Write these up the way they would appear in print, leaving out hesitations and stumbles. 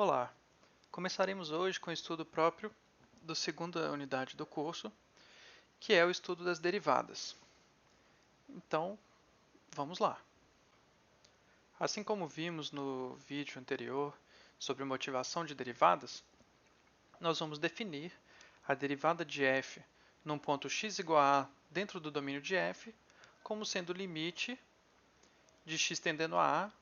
Olá! Começaremos hoje com o estudo próprio da segunda unidade do curso, que é o estudo das derivadas. Então, vamos lá! Assim como vimos no vídeo anterior sobre motivação de derivadas, nós vamos definir a derivada de f num ponto x igual a dentro do domínio de f como sendo o limite de x tendendo a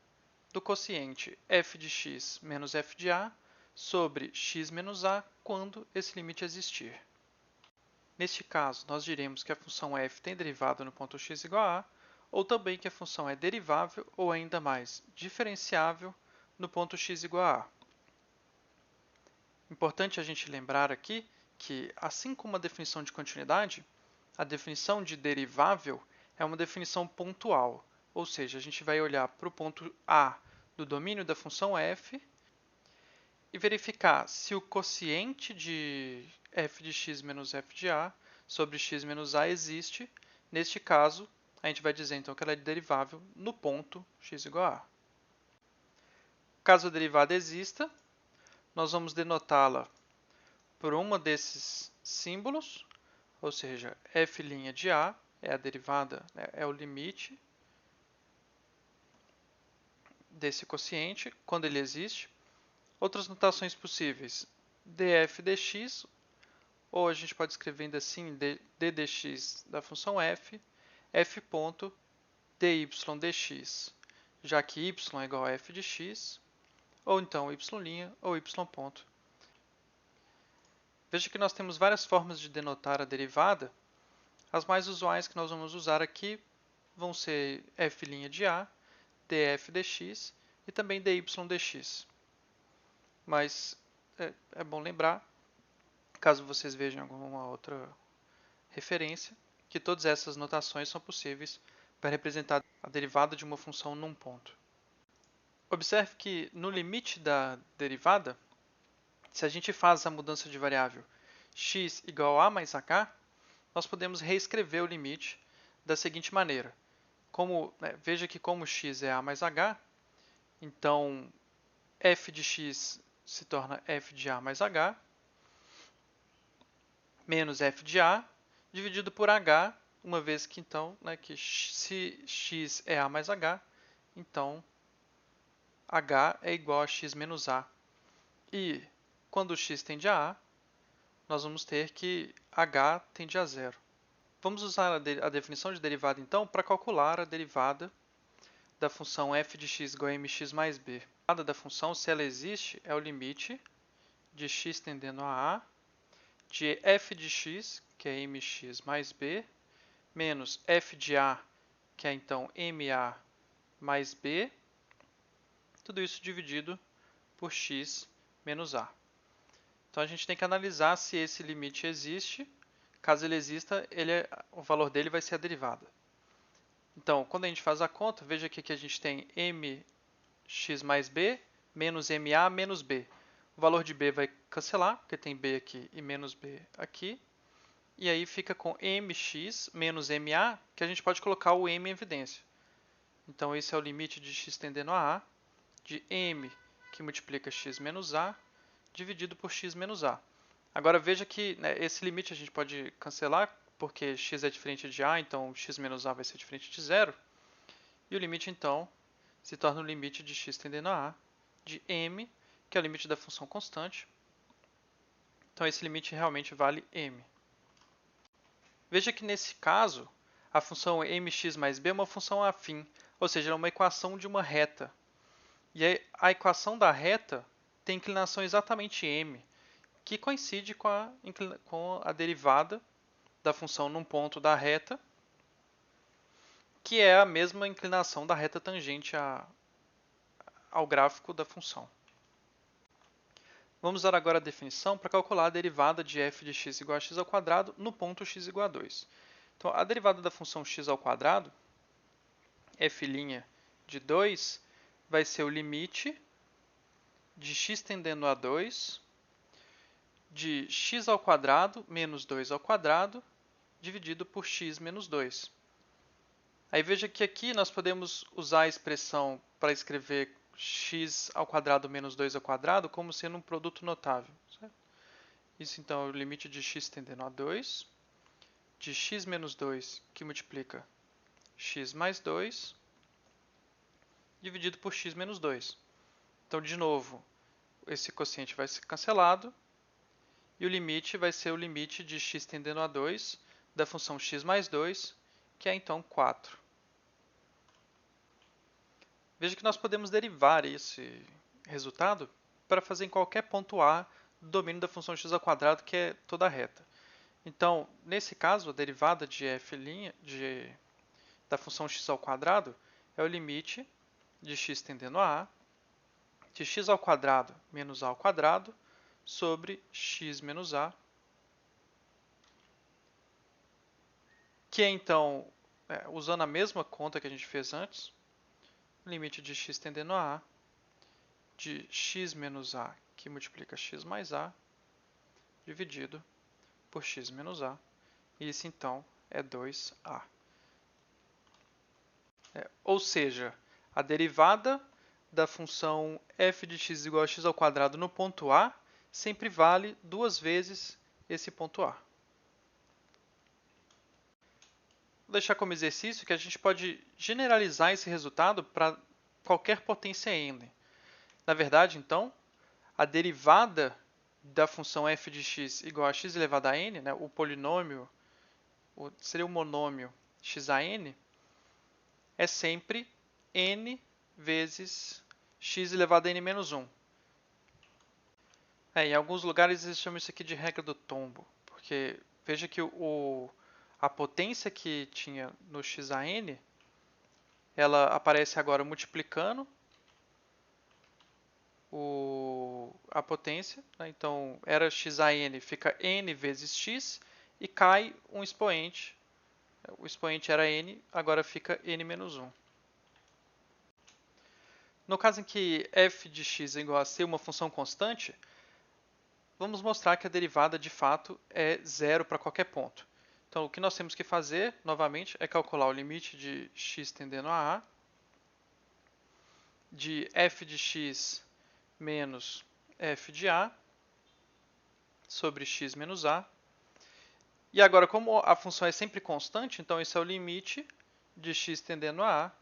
do quociente f de x menos f de a sobre x menos a quando esse limite existir. Neste caso, nós diremos que a função f tem derivada no ponto x igual a, ou também que a função é derivável ou ainda mais, diferenciável no ponto x igual a. Importante a gente lembrar aqui que, assim como a definição de continuidade, a definição de derivável é uma definição pontual, ou seja, a gente vai olhar para o ponto A do domínio da função f e verificar se o quociente de f de x menos f de a sobre x menos a existe. Neste caso, a gente vai dizer então que ela é derivável no ponto x igual a. Caso a derivada exista, nós vamos denotá-la por uma desses símbolos, ou seja, f' de a é a derivada, é o limite desse quociente, quando ele existe. Outras notações possíveis, df dx, ou a gente pode escrever ainda assim d dx da função f, f ponto dy dx, já que y é igual a f de x, ou então y' ou y ponto. Veja que nós temos várias formas de denotar a derivada. As mais usuais que nós vamos usar aqui vão ser f' de a, df dx e também dy dx. Mas é bom lembrar, caso vocês vejam alguma outra referência, que todas essas notações são possíveis para representar a derivada de uma função num ponto. Observe que no limite da derivada, se a gente faz a mudança de variável x igual a mais h, nós podemos reescrever o limite da seguinte maneira. Veja que como x é a mais h, então f de x se torna f de a mais h, menos f de a, dividido por h, uma vez que então, que se x é a mais h, então h é igual a x menos a. E quando x tende a nós vamos ter que h tende a zero. Vamos usar a definição de derivada então para calcular a derivada da função f de x igual a mx mais b. A derivada da função, se ela existe, é o limite de x tendendo a de f de x, que é mx mais b, menos f de a, que é então ma mais b, tudo isso dividido por x menos a. Então, a gente tem que analisar se esse limite existe. Caso ele exista, o valor dele vai ser a derivada. Então, quando a gente faz a conta, veja que aqui a gente tem mx mais b menos ma menos b. O valor de b vai cancelar, porque tem b aqui e menos b aqui. E aí fica com mx menos ma, que a gente pode colocar o m em evidência. Então, esse é o limite de x tendendo a de m, que multiplica x menos a, dividido por x menos a. Agora, veja que esse limite a gente pode cancelar, porque x é diferente de a, então x menos a vai ser diferente de zero. E o limite, então, se torna o limite de x tendendo a de m, que é o limite da função constante. Então, esse limite realmente vale m. Veja que, nesse caso, a função mx mais b é uma função afim, ou seja, é uma equação de uma reta. E a equação da reta tem inclinação exatamente m, que coincide com a derivada da função num ponto da reta, que é a mesma inclinação da reta tangente ao gráfico da função. Vamos usar agora a definição para calcular a derivada de f de x igual a x ao quadrado no ponto x igual a 2. Então, a derivada da função x ao quadrado, f' de 2, vai ser o limite de x tendendo a 2 de x ao quadrado menos 2 ao quadrado dividido por x menos 2. Aí veja que aqui nós podemos usar a expressão para escrever x ao quadrado menos 2 ao quadrado como sendo um produto notável. Certo? Isso então é o limite de x tendendo a 2, de x menos 2, que multiplica x mais 2, dividido por x menos 2. Então, de novo, esse quociente vai ser cancelado, e o limite vai ser o limite de x tendendo a 2 da função x mais 2, que é então 4. Veja que nós podemos derivar esse resultado para fazer em qualquer ponto A do domínio da função x ao quadrado, que é toda a reta. Então, nesse caso, a derivada de f' da função x ao quadrado é o limite de x tendendo a de x ao quadrado menos a ao quadrado sobre x menos a, que é então, usando a mesma conta que a gente fez antes, o limite de x tendendo a de x menos a, que multiplica x mais a, dividido por x menos a. E isso então é 2a. Ou seja, a derivada da função f de x igual a x ao quadrado no ponto A sempre vale duas vezes esse ponto A. Vou deixar como exercício que a gente pode generalizar esse resultado para qualquer potência n. Na verdade, então, a derivada da função f de x igual a x elevado a n, né, o polinômio, seria o monômio x a n, é sempre n vezes x elevado a n menos 1. Em alguns lugares eles chamam isso aqui de regra do tombo, porque veja que a potência que tinha no x a n, ela aparece agora multiplicando a potência, né? Então era x a n, fica n vezes x e cai um expoente. O expoente era n, agora fica n menos 1. No caso em que f de x é igual a ser uma função constante, vamos mostrar que a derivada de fato é zero para qualquer ponto. Então, o que nós temos que fazer, novamente, é calcular o limite de x tendendo a de f de x menos f de a sobre x menos a. E agora, como a função é sempre constante, então isso é o limite de x tendendo a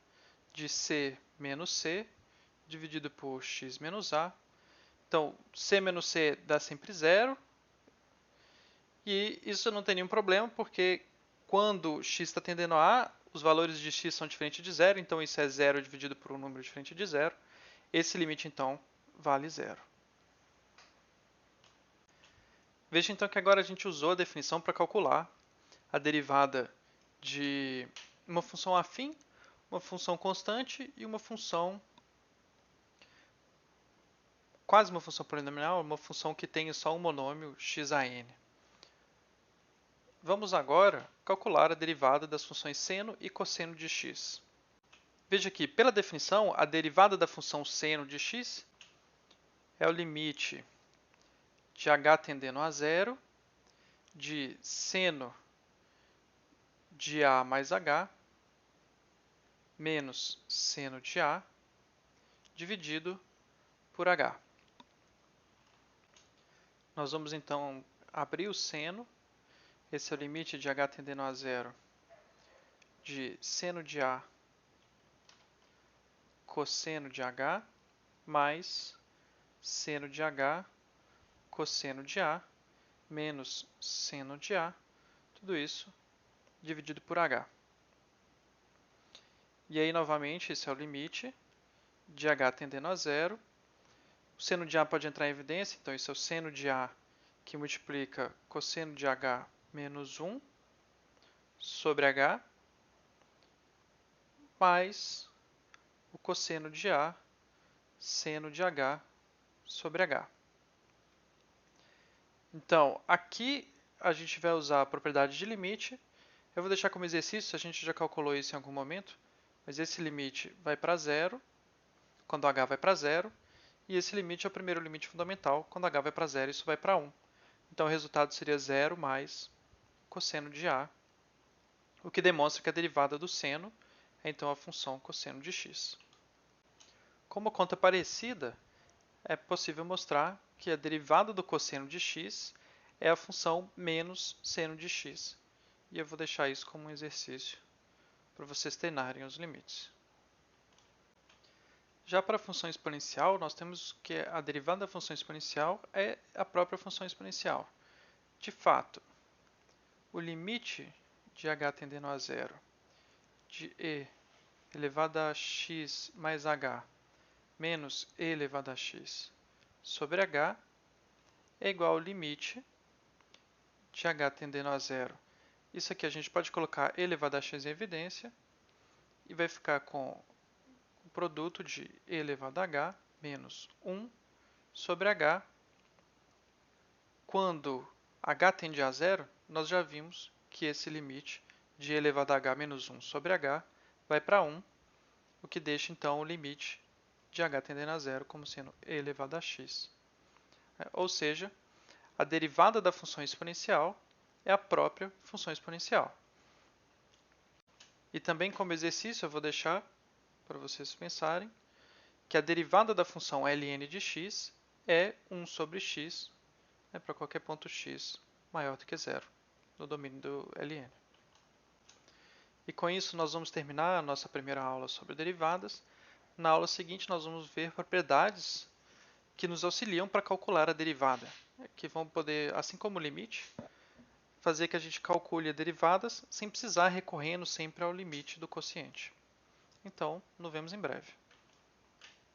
de c menos c dividido por x menos a. Então, c menos c dá sempre zero. E isso não tem nenhum problema, porque quando x está tendendo a A, os valores de x são diferentes de zero, então isso é zero dividido por um número diferente de zero. Esse limite, então, vale zero. Veja, então, que agora a gente usou a definição para calcular a derivada de uma função afim, uma função constante e uma função, quase uma função polinomial, uma função que tenha só um monômio x a n. Vamos agora calcular a derivada das funções seno e cosseno de x. Veja que, pela definição, a derivada da função seno de x é o limite de h tendendo a zero de seno de a mais h menos seno de a dividido por h. Nós vamos então abrir o seno. Esse é o limite de h tendendo a zero de seno de a cosseno de h mais seno de h cosseno de a menos seno de a, tudo isso dividido por h. E aí, novamente, esse é o limite de h tendendo a zero. O seno de a pode entrar em evidência, então isso é o seno de a que multiplica cosseno de h menos 1 sobre h, mais o cosseno de a seno de h sobre h. Então, aqui a gente vai usar a propriedade de limite. Eu vou deixar como exercício, a gente já calculou isso em algum momento, mas esse limite vai para zero, quando h vai para zero, e esse limite é o primeiro limite fundamental, quando h vai para zero, isso vai para 1. Então, o resultado seria 0 mais cosseno de a, o que demonstra que a derivada do seno é então a função cosseno de x. Com uma conta parecida, é possível mostrar que a derivada do cosseno de x é a função menos seno de x. E eu vou deixar isso como um exercício para vocês treinarem os limites. Já para a função exponencial, nós temos que a derivada da função exponencial é a própria função exponencial. De fato, o limite de h tendendo a zero de e elevado a x mais h menos e elevado a x sobre h é igual ao limite de h tendendo a zero. Isso aqui a gente pode colocar e elevado a x em evidência e vai ficar com o produto de e elevado a h menos 1 sobre h. Quando h tende a zero, nós já vimos que esse limite de e elevado a h menos 1 sobre h vai para 1, o que deixa então o limite de h tendendo a zero como sendo e elevado a x. Ou seja, a derivada da função exponencial é a própria função exponencial. E também como exercício eu vou deixar para vocês pensarem que a derivada da função ln de x é 1 sobre x, para qualquer ponto x maior do que zero no domínio do ln. E com isso nós vamos terminar a nossa primeira aula sobre derivadas. Na aula seguinte nós vamos ver propriedades que nos auxiliam para calcular a derivada, que vão poder, assim como o limite, fazer que a gente calcule as derivadas sem precisar recorrendo sempre ao limite do quociente. Então, nos vemos em breve.